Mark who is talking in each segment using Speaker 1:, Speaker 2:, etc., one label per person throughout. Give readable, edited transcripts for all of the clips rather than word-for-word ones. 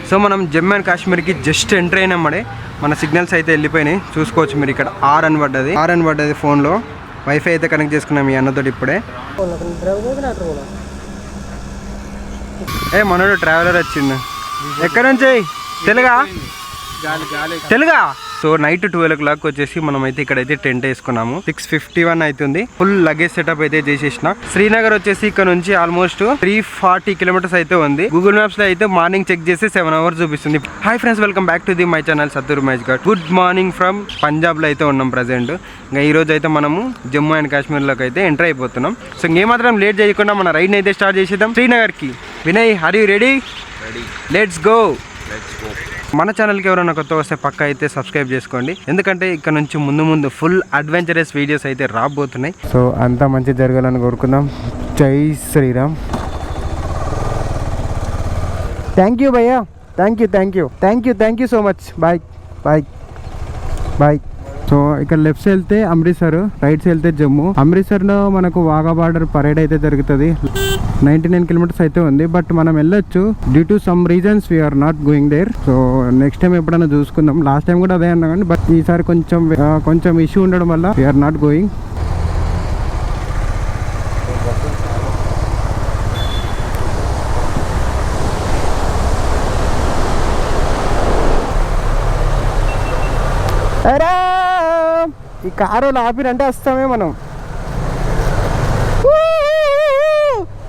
Speaker 1: So మనం Jammu and కాశ్మీర్కి just enter అయినామడే మన signals అయితే వెళ్ళిపోయినాయి. చూసుకోవచ్చు మీరు ఇక్కడ ఆర్ అని పడ్డది ఫోన్లో. వైఫై అయితే కనెక్ట్ చేసుకున్నాం మీ అన్నతోటి ఇప్పుడే. మనోడు ట్రావెలర్ వచ్చింది. ఎక్కడ నుంచి? తెలుగా. సో నైట్ 12 o'clock వచ్చేసి మనం అయితే ఇక్కడైతే టెంట్ వేసుకున్నాము. 6:51 అవుతుంది. ఫుల్ లగేజ్ సెటప్ అయితే చేసేసిన. శ్రీనగర్ వచ్చేసి ఇక్కడ నుంచి ఆల్మోస్ట్ 340 kilometers అయితే ఉంది. గూగుల్ మ్యాప్స్ లో అయితే మార్నింగ్ చెక్ చేసి 7 hours చూపిస్తుంది. Hi friends, welcome back to the my channel Sattur match God. Good morning from Punjab లో అయితే ఉన్నాం ప్రజెంట్. ఇంకా ఈ రోజు అయితే మనము జమ్మూ అండ్ కాశ్మీర్ లోకి అయితే ఎంటర్ అయిపోతున్నాం. సో ఇంకేమాత్రం లేట్ చేయకుండా మన రైడ్ అయితే స్టార్ట్ చేసేద్దాం శ్రీనగర్ కి. Vinay, are you ready? Let's go. మన ఛానల్కి ఎవరైనా కొత్త వస్తే పక్క అయితే సబ్స్క్రైబ్ చేసుకోండి, ఎందుకంటే ఇక్కడ నుంచి ముందు ఫుల్ అడ్వెంచరస్ వీడియోస్ అయితే రాబోతున్నాయి. సో అంతా మంచి జరగాలని కోరుకుందాం. జై శ్రీరామ్. థ్యాంక్ యూ భయ్యా, thank you so much. Bye. So ఇక్కడ లెఫ్ట్ సైడ్ వెళ్తే అమృత్సర్, రైట్ సైడ్ వెళ్తే జమ్మూ. అమృత్సర్లో మనకు వాఘా బార్డర్ పరేడ్ అయితే జరుగుతుంది. 99 kilometers అయితే ఉంది, బట్ మనం వెళ్ళొచ్చు. Due to some reasons we're not going there. So next time ఎప్పుడైనా చూసుకుందాం. లాస్ట్ టైం కూడా అదే అన్నా కానీ, బట్ ఈసారి కొంచెం ఇష్యూ ఉండడం వల్ల వీఆర్ నాట్ గోయింగ్. ఈ కారు ఆపిరంటే వస్తామే మనం.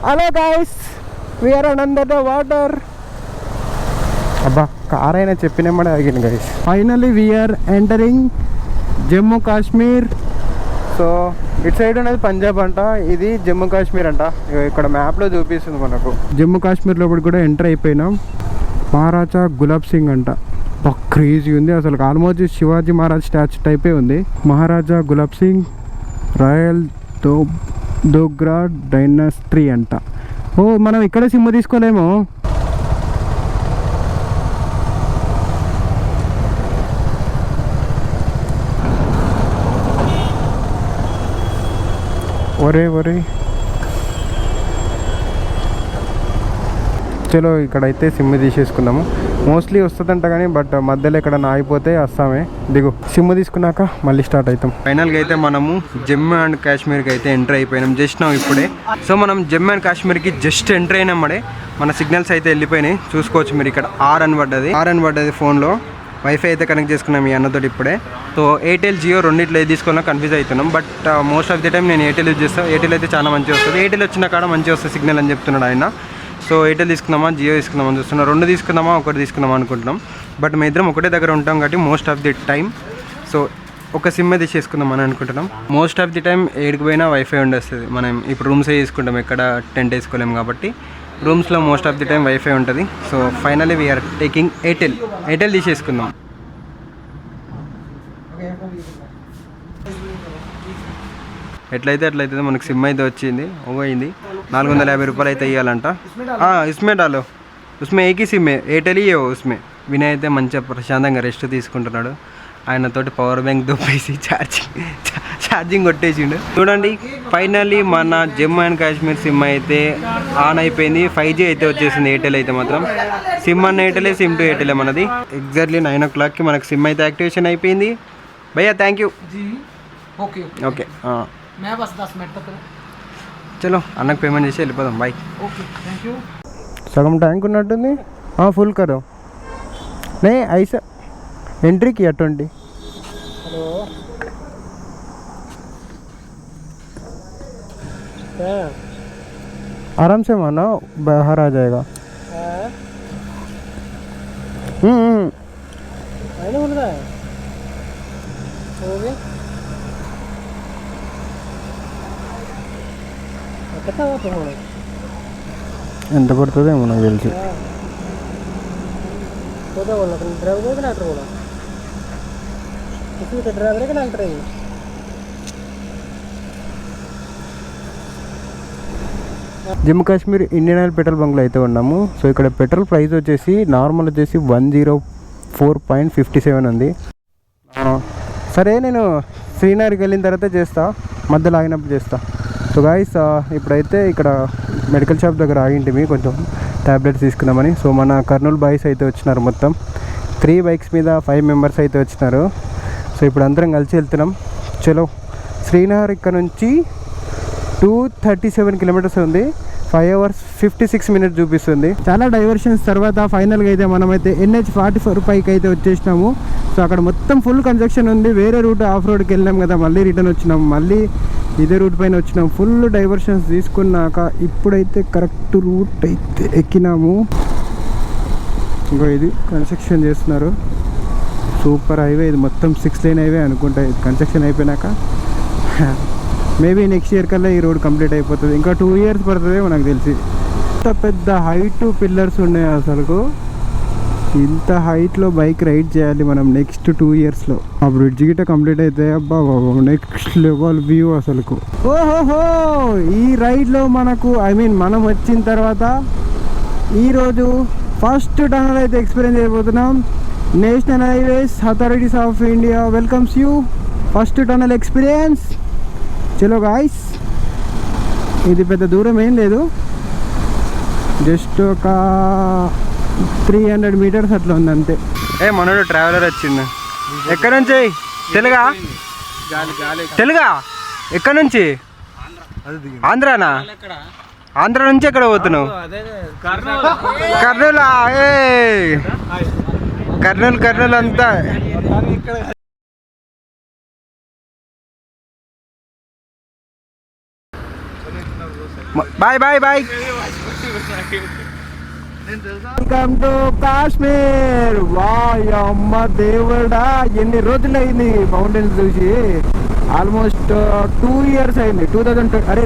Speaker 1: Hello guys, we're under the water. అబ్బా, కార్ అయినా చెప్పినామని ఆగింది guys. Finally we're entering Jammu Kashmir. So ఇటు సైడ్ ఉన్నది పంజాబ్ అంట, ఇది జమ్మూ కాశ్మీర్ అంట. ఇక్కడ మ్యాప్లో చూపిస్తుంది మనకు. జమ్మూ కాశ్మీర్ లోపల కూడా ఎంటర్ అయిపోయినాం. మహారాజా గులాబ్ సింగ్ అంట. క్రేజీ ఉంది అసలు. ఆల్మోస్ట్ శివాజీ మహారాజ్ స్టాచ్యూ టైపే ఉంది. మహారాజా గులాబ్ సింగ్ రాయల్ దోగ్రా డైనాస్టీ అంట. ఓ, మనం ఇక్కడ సిమ్ తీసుకోలేమో. ఒరే చలో ఇక్కడైతే సిమ్ తీసేసుకుందాము. మోస్ట్లీ వస్తుందంట కానీ, బట్ మధ్యలో ఎక్కడ ఆగిపోతే వస్తామే. దిగు, సిమ్ తీసుకున్నాక మళ్ళీ స్టార్ట్ అవుతాం. ఫైనల్గా అయితే మనము జమ్మూ అండ్ కాశ్మీర్కి అయితే ఎంటర్ అయిపోయినాం. జస్ట్ నా ఇప్పుడే. సో మనం జమ్మూ అండ్ కాశ్మీర్కి జస్ట్ ఎంటర్ అయినామడే మన సిగ్నల్స్ అయితే వెళ్ళిపోయినాయి. చూసుకోవచ్చు మీరు ఇక్కడ ఆర్ అని పడ్డది ఫోన్లో. వైఫై అయితే కనెక్ట్ చేసుకున్నాం మీ అన్నతోటి ఇప్పుడే. సో ఎయిర్టెల్, జియో రెండిట్లో ఏది తీసుకోవాలో కన్ఫ్యూజ్ అవుతున్నాం. But most of the time నేను ఎయిర్టెల్ యూజ్ చేస్తాను. ఎయిర్టెల్ అయితే చాలా మంచిగా వస్తుంది. ఎయిర్టెల్ వచ్చిన కాడ మంచిగా వస్తుంది సిగ్నల్ అని చెప్తున్నాడు ఆయన. సో ఎయిర్టెల్ తీసుకుందామా, జియో తీసుకుందామని చూస్తున్నాం. 2 తీసుకుందామా, 1 తీసుకుందామా అనుకుంటున్నాం. బట్ మేము ఇద్దరం ఒకటే దగ్గర ఉంటాం కాబట్టి most of the time so ఒక సిమ్ తీసేసుకుందాం అని అనుకుంటున్నాం. మోస్ట్ ఆఫ్ ది టైం ఏడికి పోయినా వైఫై ఉండొస్తుంది. మనం ఇప్పుడు రూమ్సే తీసుకుంటాం, ఎక్కడ టెంట్ వేసుకోలేము కాబట్టి రూమ్స్లో most of the time wifi ఉంటుంది. So finally we are taking Airtel తీసేసుకుందాం. ఎట్లయితే మనకు సిమ్ అయితే వచ్చింది. అయింది 450 రూపాయలు అయితే ఇవ్వాలంట. ఇస్మే డాలో ఉస్మే ఏకి సిమ్మే ఎయిర్టెల్ ఇవ్వవు ఉస్మే. వినయ్ అయితే మంచిగా ప్రశాంతంగా రెస్ట్ తీసుకుంటున్నాడు. ఆయనతోటి పవర్ బ్యాంక్ దొప్పేసి ఛార్జింగ్ కొట్టేసిండు. చూడండి, ఫైనల్లీ మన జమ్మూ అండ్ కాశ్మీర్ సిమ్ అయితే ఆన్ అయిపోయింది. 5G అయితే వచ్చేసింది. ఎయిర్టెల్ అయితే మాత్రం సిమ్ అన్న ఎయిర్టెలే, సిమ్ టు ఎయిర్టెలే మనది. ఎగ్జాక్ట్లీ 9 o'clockకి మనకు సిమ్ అయితే యాక్టివేషన్ అయిపోయింది. భయ్యా థ్యాంక్ యూ. ఓకే చలో అన్నకు పేమెంట్ చేసి వెళ్ళిపోదాం. బాయ్. సగం ట్యాంక్ ఉన్నట్టుంది. ఫుల్ కరో నే ఐసా ఎంట్రీకి 20. आराम से माना बाहर आ जाएगा. ఎంత పడుతుందేమో నాకు తెలిసి. Jammu Kashmir Indian Oil petrol బంక్లో అయితే ఉన్నాము. సో ఇక్కడ పెట్రోల్ ప్రైస్ వచ్చేసి నార్మల్ వచ్చేసి 104.57 ఉంది. సరే, నేను శ్రీనగర్కి వెళ్ళిన తర్వాత చేస్తా, మధ్యలో ఆగినప్పుడు చేస్తా. సో గాయస్, ఇప్పుడైతే ఇక్కడ మెడికల్ షాప్ దగ్గర ఆగింటిమి. కొంచెం ట్యాబ్లెట్స్ తీసుకుందామని. సో మన కర్నూలు బాయ్స్ అయితే వచ్చినారు, మొత్తం 3 బైక్స్ మీద 5 మెంబర్స్ అయితే వచ్చినారు. సో ఇప్పుడు అందరం కలిసి వెళ్తున్నాం. చలో, శ్రీనగర్ ఇక్కడ నుంచి 237 కిలోమీటర్స్ ఉంది, 5 hours 56 minutes చూపిస్తుంది. చాలా డైవర్షన్స్ తర్వాత ఫైనల్గా అయితే మనమైతే NH44 పైకి అయితే వచ్చేసినాము. సో అక్కడ మొత్తం ఫుల్ కన్స్ట్రక్షన్ ఉంది. వేరే రూట్ ఆఫ్ రోడ్కి వెళ్ళాం కదా, మళ్ళీ రిటర్న్ వచ్చినాం, మళ్ళీ ఇదే రూట్ పైన వచ్చినాం. ఫుల్ డైవర్షన్స్ తీసుకున్నాక ఇప్పుడైతే కరెక్ట్ రూట్ అయితే ఎక్కినాము. ఇంకో ఇది కన్స్ట్రక్షన్ చేస్తున్నారు, సూపర్ హైవే ఇది, మొత్తం 6 lane హైవే అనుకుంటా. ఇది కన్స్ట్రక్షన్ అయిపోయినాక మేబీ నెక్స్ట్ ఇయర్ కల్లా ఈ రోడ్ కంప్లీట్ అయిపోతుంది. ఇంకా 2 years పడుతుంది నాకు తెలిసి. ఇంత పెద్ద హైట్ పిల్లర్స్ ఉన్నాయి అసలు. ఇంత హైట్లో బైక్ రైడ్ చేయాలి మనం నెక్స్ట్ 2 yearsలో. ఆ బ్రిడ్జ్ గిట్ట కంప్లీట్ అయితే అబ్బా నెక్స్ట్ లెవెల్ వ్యూ అసలు. ఓహోహో, ఈ రైడ్లో మనకు మనం వచ్చిన తర్వాత ఈరోజు ఫస్ట్ టనల్ అయితే ఎక్స్పీరియన్స్ అయిపోతున్నాం. National highways authorities of India welcomes you, first tunnel experience. చలో గాయ్స్, ఇది పెద్ద దూరం ఏం లేదు, జస్ట్ ఒక 300 meters అట్లా ఉంది అంతే. మనోడు ట్రావెలర్ వచ్చింది. ఎక్కడి నుంచి? తెలుగా? తెలుగా? ఎక్కడి నుంచి? ఆంధ్రానా? ఆంధ్ర నుంచి ఎక్కడ పోతున్నావు? కర్నూలా? కర్నూలు అంతా. Bye bye bye. Welcome to Kashmir. వాయమ్మ దేవుడా, ఎన్ని రోజులు అయింది మౌంటైన్స్ చూసి. ఆల్మోస్ట్ 2 years అయింది. 2020 అరే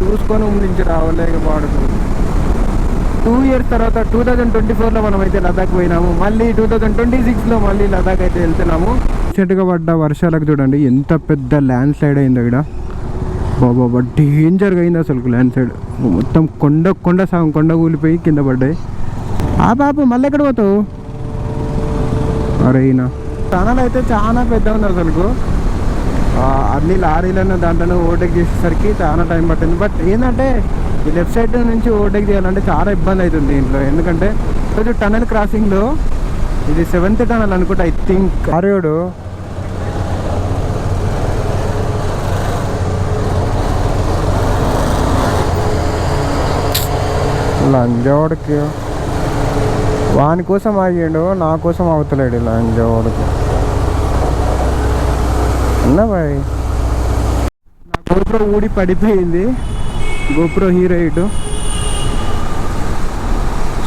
Speaker 1: చూసుకొని నుంచి రావలేక పాడుతుంది. 2 years తర్వాత 2024లో మనమైతే లదాఖ్ పోయినాము. మళ్ళీ 2026లో మళ్ళీ లదాఖ్ అయితే వెళ్తున్నాము. చెట్టుగా పడ్డ వర్షాలకు చూడండి ఎంత పెద్ద ల్యాండ్ స్లైడ్ అయింది ఇక్కడ. బాబా డేంజర్గా అయింది అసలు ల్యాండ్ సైడ్. మొత్తం కొండ కూలిపోయి కింద పడ్డాయి. ఆ పాప మళ్ళీ ఎక్కడ పోతావు? అరే ఈయన టనల్ అయితే చాలా పెద్ద ఉంది అసలు. అన్ని లారీలను దాంట్లో ఓవర్టేక్ చేసేసరికి చాలా టైం పట్టింది. బట్ ఏంటంటే ఈ లెఫ్ట్ సైడ్ నుంచి ఓవర్టేక్ చేయాలంటే చాలా ఇబ్బంది అవుతుంది దీంట్లో. ఎందుకంటే ఈరోజు టనల్ క్రాసింగ్లో ఇది 7th టనల్ అనుకుంటా ఐ థింక్. ఆర్యోడు లంజవాడికి వాని కోసం ఆగాడు, నా కోసం అవుతలేడు లంజవాడికి. అన్నా బాయ్, నా గోప్రో ఊడి పడిపోయింది. గోప్రో హీరో 8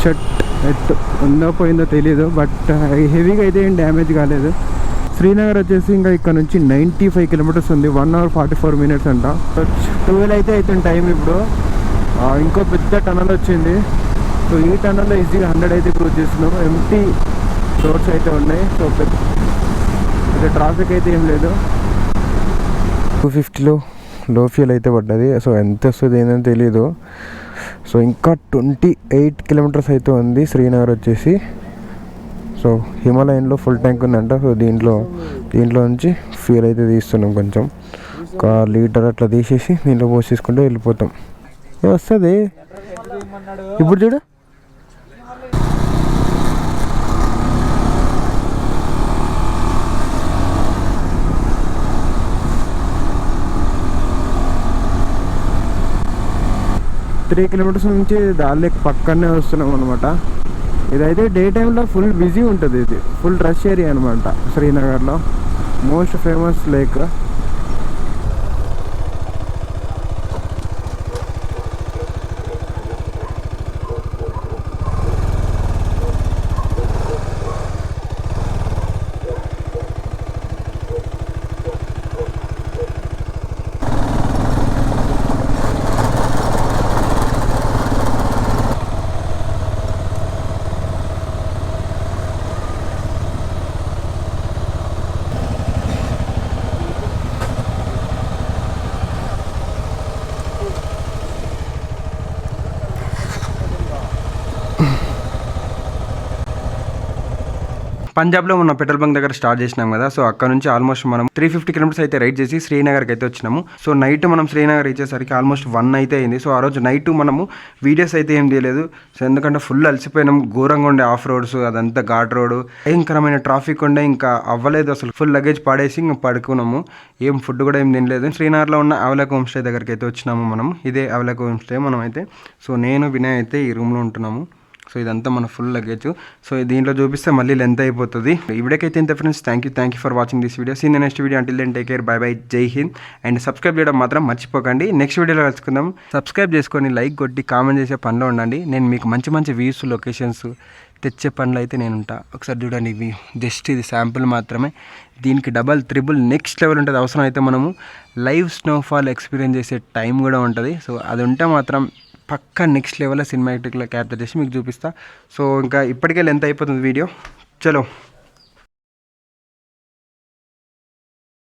Speaker 1: షర్ట్ ఎట్టు ఉందో పోయిందో తెలీదు, బట్ హెవీగా అయితే ఏం డ్యామేజ్ కాలేదు. శ్రీనగర్ వచ్చేసి ఇంకా ఇక్కడ నుంచి 95 kilometers ఉంది, 1 hour 44 minutes అంట. 12 అయితే అవుతుంది టైం ఇప్పుడు. ఇంకో పెద్ద టనల్ వచ్చింది. సో ఈ టనల్లో ఈజీగా 100 అయితే క్రూజ్ చేస్తున్నాం. ఎంటీ రోడ్స్ అయితే ఉన్నాయి. సో పెద్ద ట్రాఫిక్ అయితే ఏం లేదు. 250లో లో ఫ్యూల్ అయితే పడ్డది. సో ఎంత వస్తుంది ఏంటని తెలీదు. సో ఇంకా 28 kilometers అయితే ఉంది శ్రీనగర్ వచ్చేసి. సో హిమాలయన్లో ఫుల్ ట్యాంక్ ఉందంట. సో దీంట్లో నుంచి ఫ్యూల్ అయితే తీస్తున్నాం, కొంచెం ఒక లీటర్ అట్లా తీసేసి దీంట్లో పోసేసుకుంటే వెళ్ళిపోతాం. వస్తుంది ఇప్పుడు చూడు. త్రీ కిలోమీటర్స్ నుంచి దాని పక్కనే వస్తున్నాం అనమాట. ఇదైతే డే టైంలో ఫుల్ బిజీ ఉంటుంది. ఇది ఫుల్ రష్ ఏరియా అనమాట శ్రీనగర్లో. Most famous lake. పంజాబ్లో ఉన్న పెట్రోల్ బంక్ దగ్గర స్టార్ట్ చేసినాం కదా. సో అక్కడ నుంచి ఆల్మోస్ట్ మనం 350 కిలోమీటర్స్ అయితే రైడ్ చేసి శ్రీనగర్కి అయితే వచ్చినాము. సో నైట్ మనం శ్రీనగర్ ఇచ్చేసరికి ఆల్మోస్ట్ 1 అయితే అయింది. సో ఆ రోజు నైట్ మనము వీడియోస్ అయితే ఏం తీయలేదు. సో ఎందుకంటే ఫుల్ అలసిపోయినాం, ఘోరంగా ఉండే ఆఫ్ రోడ్స్, అదంతా ఘాట్ రోడ్, భయంకరమైన ట్రాఫిక్ ఉండే, ఇంకా అవ్వలేదు అసలు. ఫుల్ లగేజ్ పాడేసి ఇంకా పడుకున్నాము. ఏం ఫుడ్ కూడా ఏం తినలేదు. శ్రీనగర్లో ఉన్న అవలక్ హోమ్ స్టే దగ్గరికి అయితే వచ్చినాము మనం. ఇదే అవలక్ హోమ్ స్టే మనం అయితే. సో నేను వినయ్ అయితే ఈ రూమ్లో ఉంటున్నాము. సో ఇదంతా మన ఫుల్ లగేజ్. సో దీంట్లో చూపిస్తే మళ్ళీ లెంత్ అయిపోతుంది. ఇవిడకైతే ఇంత friends, thank you for watching this video. See in next video. Until then take care, bye bye, జై హింద్. అండ్ సబ్స్క్రైబ్ చేయడం మాత్రం మర్చిపోకండి. నెక్స్ట్ వీడియోలో కలుసుకుందాం. సబ్స్క్రైబ్ చేసుకొని లైక్ కొట్టి కామెంట్ చేసే పనిలో ఉండండి. నేను మీకు మంచి మంచి వ్యూస్, లొకేషన్స్ తెచ్చే పనులు అయితే నేను ఉంటా. ఒకసారి చూడండి, ఇవి జస్ట్ ఇది శాంపుల్ మాత్రమే. దీనికి డబల్ త్రిబుల్ నెక్స్ట్ లెవెల్ ఉంటుంది. అవసరం అయితే మనము లైవ్ స్నోఫాల్ ఎక్స్పీరియన్స్ చేసే టైం కూడా ఉంటుంది. సో అది ఉంటే మాత్రం పక్కా నెక్స్ట్ లెవెల్లో సినిమాటిక్లో క్యాప్చర్ చేసి మీకు చూపిస్తా. సో ఇంకా ఇప్పటికే లెంత్ అయిపోతుంది వీడియో. చలో.